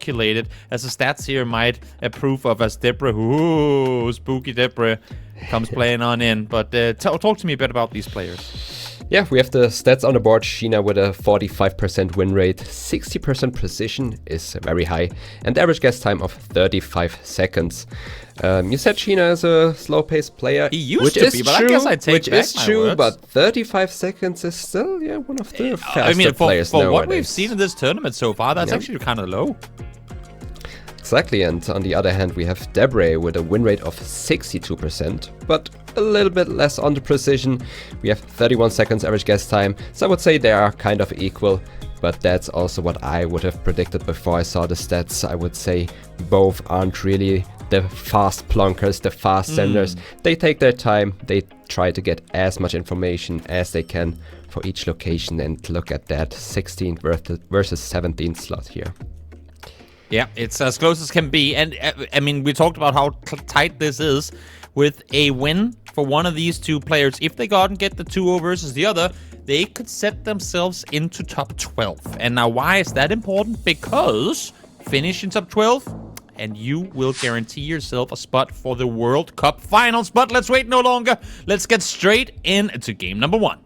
calculated, as the stats here might approve of, as Debre, ooh, spooky Debre, comes playing on in. But talk to me a bit about these players. Yeah, we have the stats on the board. Shiina with a 45% win rate, 60% precision is very high, and the average guess time of 35 seconds. You said Shiina is a slow-paced player. He used to be, but I guess I take back my words. But 35 seconds is still, one of the faster players for nowadays. what we've seen in this tournament so far, that's actually kind of low. Exactly, and on the other hand, we have Debre with a win rate of 62%, but a little bit less on the precision. We have 31 seconds average guess time, so I would say they are kind of equal, but that's also what I would have predicted before I saw the stats. I would say both aren't really the fast plonkers, the fast senders. They take their time, they try to get as much information as they can for each location, and look at that 16th versus 17th slot here. Yeah, it's as close as can be. And I mean, we talked about how tight this is. With a win for one of these two players, if they go out and get the 2-0 versus the other, they could set themselves into top 12. And now, why is that important? Because finish in top 12, and you will guarantee yourself a spot for the World Cup Finals. But let's wait no longer. Let's get straight into game number 1.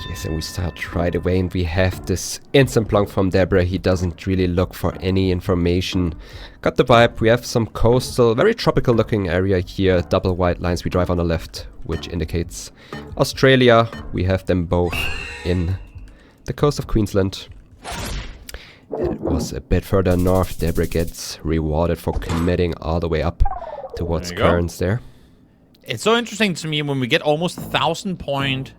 Yes, and we start right away, and we have this instant plonk from Debre. He doesn't really look for any information. Got the vibe. We have some coastal, very tropical looking area here. Double white lines we drive on the left, which indicates Australia. We have them both in the coast of Queensland. And it was a bit further north. Debre gets rewarded for committing all the way up towards Cairns there. It's so interesting to me when we get almost 1,000-point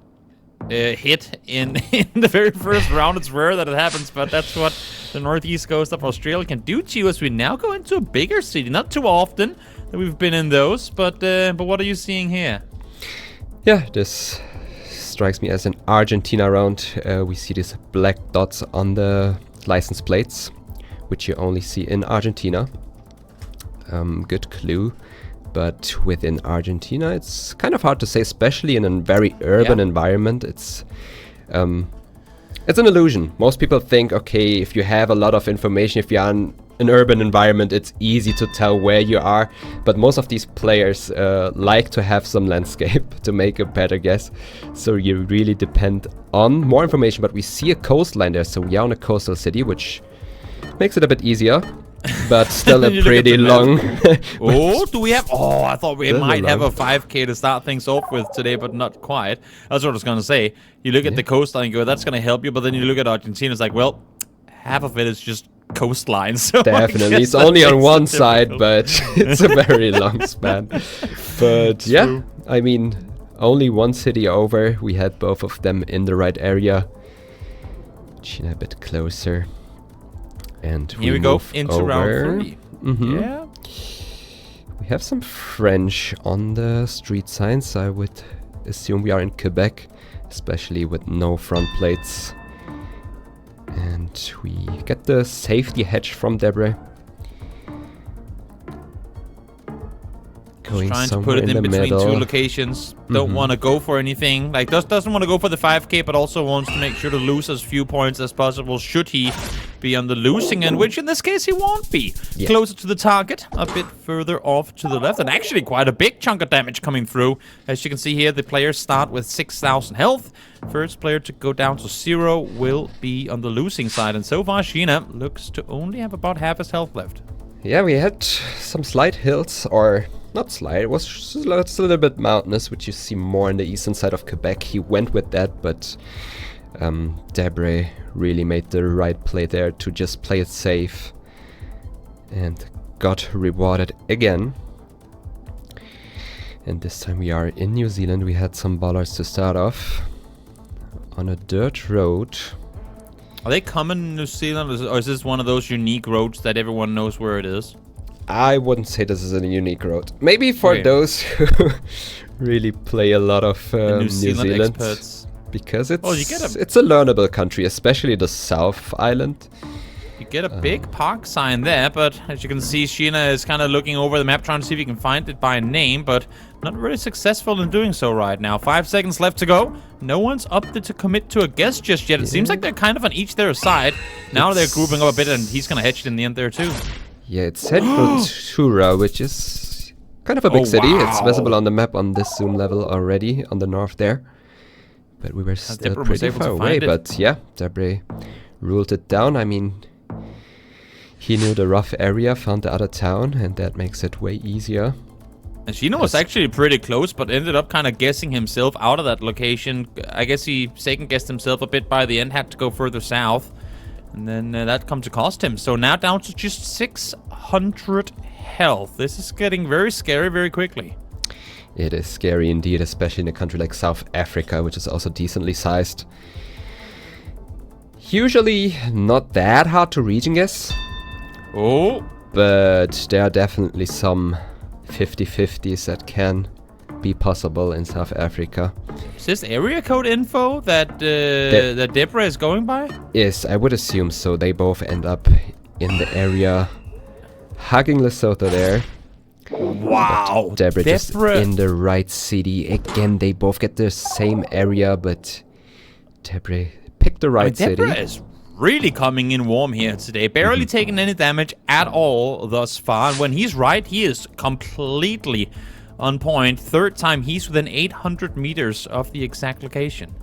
hit in the very first round. It's rare that it happens, but that's what the northeast coast of Australia can do to you as we now go into a bigger city. Not too often that we've been in those, but what are you seeing here? Yeah, this strikes me as an Argentina round. We see these black dots on the license plates, which you only see in Argentina. Good clue. But within Argentina, it's kind of hard to say, especially in a very urban environment. It's an illusion. Most people think, okay, if you have a lot of information, if you're in an urban environment, it's easy to tell where you are. But most of these players like to have some landscape to make a better guess. So you really depend on more information. But we see a coastline there, so we are in a coastal city, which makes it a bit easier. But still a pretty long... do we have... Oh, I thought we might have a 5K to start things off with today, but not quite. That's what I was going to say. You look at the coastline and go, that's going to help you, but then you look at Argentina, it's like, well, half of it is just coastline. So definitely. It's only on one side, but it's a very long span. But yeah, I mean, only one city over. We had both of them in the right area. Shiina a bit closer. And here we go into round 3. Yeah. We have some French on the street signs. I would assume we are in Quebec, especially with no front plates. And we get the safety hedge from Debre. Going trying to put it in between two locations. Don't want to go for anything. Like, doesn't want to go for the 5K, but also wants to make sure to lose as few points as possible should he be on the losing end, which in this case he won't be. Yeah. Closer to the target, a bit further off to the left, and actually quite a big chunk of damage coming through. As you can see here, the players start with 6,000 health. First player to go down to 0 will be on the losing side, and so far Shiina looks to only have about half his health left. Yeah, we had some slight hills, or not slight, it was just a little bit mountainous, which you see more on the eastern side of Quebec. He went with that, but Debre really made the right play there to just play it safe and got rewarded again. And this time we are in New Zealand. We had some ballers to start off on a dirt road. Are they common in New Zealand, or is this one of those unique roads that everyone knows where it is? I wouldn't say this is a unique road. Maybe for those who really play a lot of New Zealand experts. Because it's a learnable country, especially the South Island. You get a big park sign there, but as you can see, Shiina is kind of looking over the map, trying to see if he can find it by name, but not really successful in doing so right now. 5 seconds left to go. No one's opted to commit to a guess just yet. It seems like they're kind of on each their side. Now they're grouping up a bit, and he's going to hedge it in the end there, too. Yeah, it's Central Tura, which is kind of a big city. It's visible on the map on this zoom level already, on the north there. But we were still pretty far away. But yeah, Debre ruled it down. I mean, he knew the rough area, found the other town, and that makes it way easier. And Shiina was actually pretty close, but ended up kind of guessing himself out of that location. I guess he second-guessed himself a bit by the end, had to go further south. And then that come to cost him. So now down to just 600 health. This is getting very scary very quickly. It is scary indeed, especially in a country like South Africa, which is also decently sized. Usually not that hard to region guess. Oh. But there are definitely some 50-50s that can be possible in South Africa. Is this area code info that that Debre is going by? Yes, I would assume so. They both end up in the area hugging Lesotho there. Wow. Debre just in the right city. Again, they both get the same area, but Debre picked the right city. Debre is really coming in warm here today. Barely taking any damage at all thus far. And when he's right, he is completely on point. Third time, he's within 800 meters of the exact location.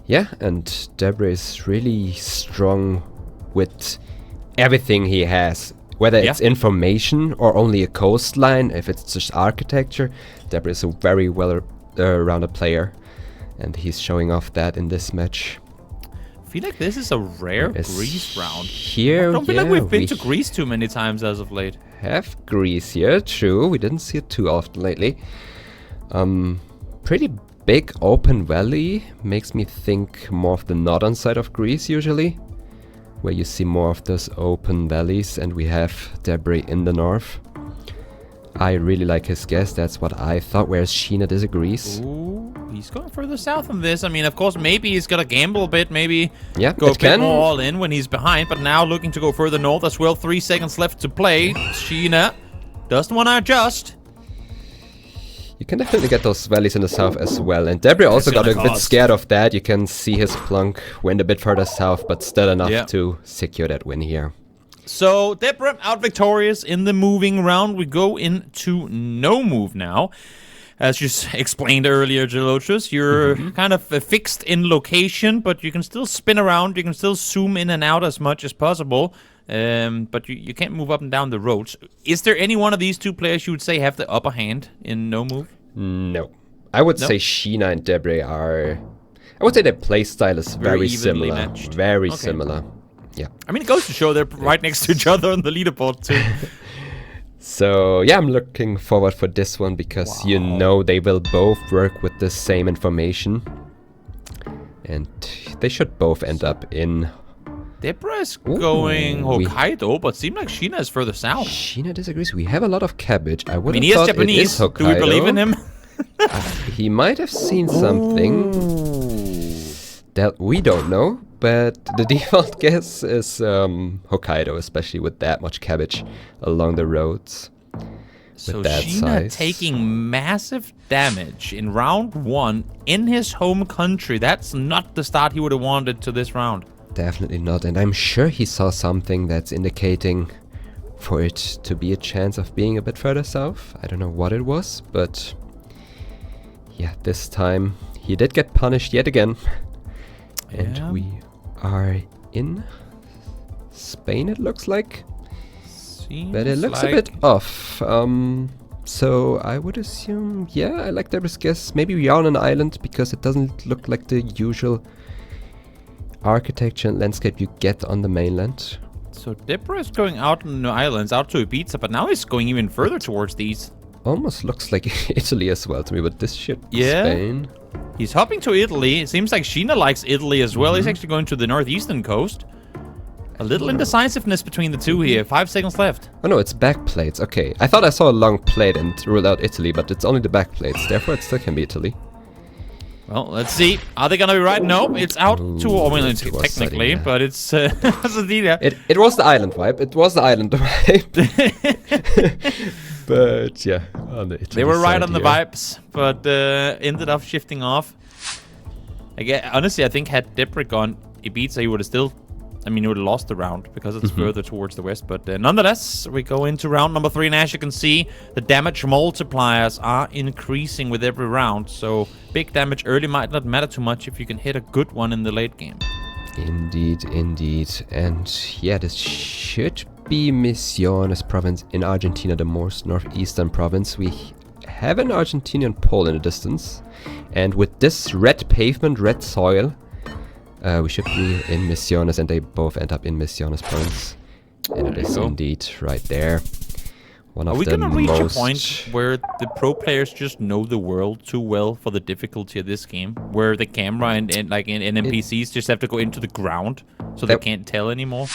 Yeah, and Debre is really strong with everything he has. Whether it's information or only a coastline, if it's just architecture, Debre is a very well-rounded player. And he's showing off that in this match. I feel like this is a rare Greece round. Here, I don't feel like we've been to Greece too many times as of late. Have Greece here, true. We didn't see it too often lately. Pretty big open valley. Makes me think more of the northern side of Greece usually, where you see more of those open valleys, and we have Debre in the north. I really like his guess. That's what I thought, whereas Shiina disagrees. Ooh, he's going further south on this. I mean, of course, maybe he's gonna gamble a bit, maybe go a bit more all in when he's behind, but now looking to go further north as well. 3 seconds left to play. Shiina doesn't want to adjust. You can definitely get those valleys in the south as well, and Debre also got a bit scared of that. You can see his plunk went a bit further south, but still enough to secure that win here. So, Debre out victorious in the moving round. We go into no move now. As you explained earlier, Gelotrus, you're kind of fixed in location, but you can still spin around. You can still zoom in and out as much as possible. But you can't move up and down the roads. Is there any one of these two players you would say have the upper hand in no move? No. I would say Shiina and Debre are... I would say their playstyle is very similar. Matched. Very similar. Yeah. I mean, it goes to show they're right next to each other on the leaderboard, too. So, yeah, I'm looking forward for this one because you know they will both work with the same information. And they should both end up in... Debre is going Hokkaido, but seems like Shiina is further south. Shiina disagrees. We have a lot of cabbage. I would he is Japanese. Do we believe in him? He might have seen something that we don't know. But the default guess is Hokkaido, especially with that much cabbage along the roads. So Shiina taking massive damage in round 1 in his home country. That's not the start he would have wanted to this round. Definitely not. And I'm sure he saw something that's indicating for it to be a chance of being a bit further south. I don't know what it was, but yeah, this time he did get punished yet again. And we are in Spain, it looks like. But it looks a bit off. So I would assume, yeah, I like Debre's guess. Maybe we are on an island because it doesn't look like the usual architecture and landscape you get on the mainland. So Debre is going out on the islands, out to Ibiza, but now he's going even further towards these. Almost looks like Italy as well to me, but this should be Spain. He's hopping to Italy. It seems like Shiina likes Italy as well. He's actually going to the northeastern coast. A little indecisiveness between the two here. 5 seconds left. Oh no, it's back plates. Okay, I thought I saw a long plate and ruled out Italy, but it's only the back plates. Therefore, it still can be Italy. Well, let's see. Are they gonna be right? No, it's out to. I mean, it's it was technically, setting, but it's It was the island vibe. It was the island vibe. But yeah, on the they were right on the here. vibes, but ended up shifting off. Again, honestly, I think had Debre gone Ibiza, he would have still. I mean, he would have lost the round because it's further towards the west. But nonetheless, we go into round number 3. And as you can see, the damage multipliers are increasing with every round. So big damage early might not matter too much if you can hit a good one in the late game. Indeed, indeed. And yeah, this should be Misiones province in Argentina, the most northeastern province. We have an Argentinian pole in the distance. And with this red pavement, red soil, we should be in Misiones, and they both end up in Misiones province. And it is indeed right there. One of Are we the gonna reach a most... point where the pro players just know the world too well for the difficulty of this game? Where the camera and like in NPCs just have to go into the ground so they can't tell anymore?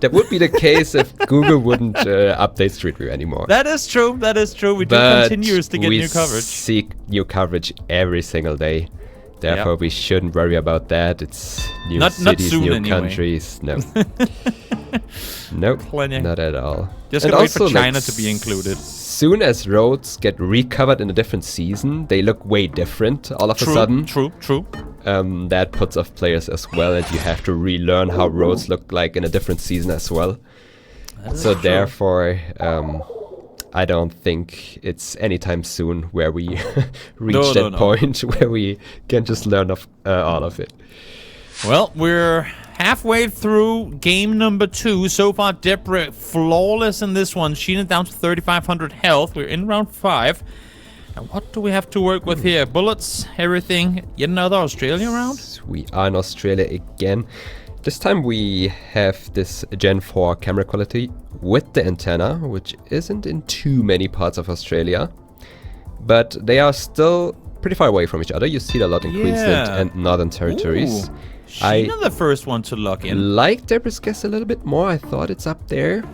That would be the case if Google wouldn't update Street View anymore. That is true. That is true. We do continuously get new coverage. We see new coverage every single day. Therefore, we shouldn't worry about that. It's new cities, soon new anyway. countries. No. Nope, not at all. Just gonna wait for China to be included. Soon as roads get recovered in a different season, they look way different all of a sudden. True. That puts off players as well, and you have to relearn how roads look like in a different season as well. So therefore, I don't think it's anytime soon where we reach that point where we can just learn all of it. Well, we're halfway through game number 2. So far, Debre flawless in this one. Shiina down to 3,500 health. We're in round 5. And what do we have to work with here? Bullets, everything. Yet another Australia round? We are in Australia again. This time we have this Gen 4 camera quality with the antenna, which isn't in too many parts of Australia. But they are still pretty far away from each other. You see it a lot in Queensland and Northern Territories. Ooh. Shiina the first one to lock in. Like Debre's guess a little bit more. I thought it's up there.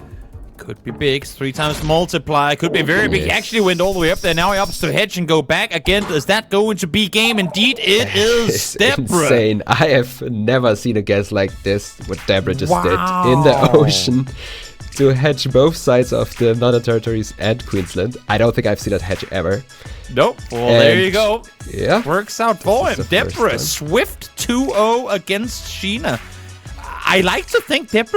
Could be big. 3 times multiply. Could be very big. He actually went all the way up there. Now he ups to hedge and go back again. Is that going to be game? Indeed, it is. Debre. Insane. I have never seen a guess like this. What Debre just did in the ocean to hedge both sides of the Northern Territories and Queensland. I don't think I've seen that hedge ever. Nope. Well, there you go. Yeah. Works out for him. Debre, swift 2-0 against Shiina. I like to think Debre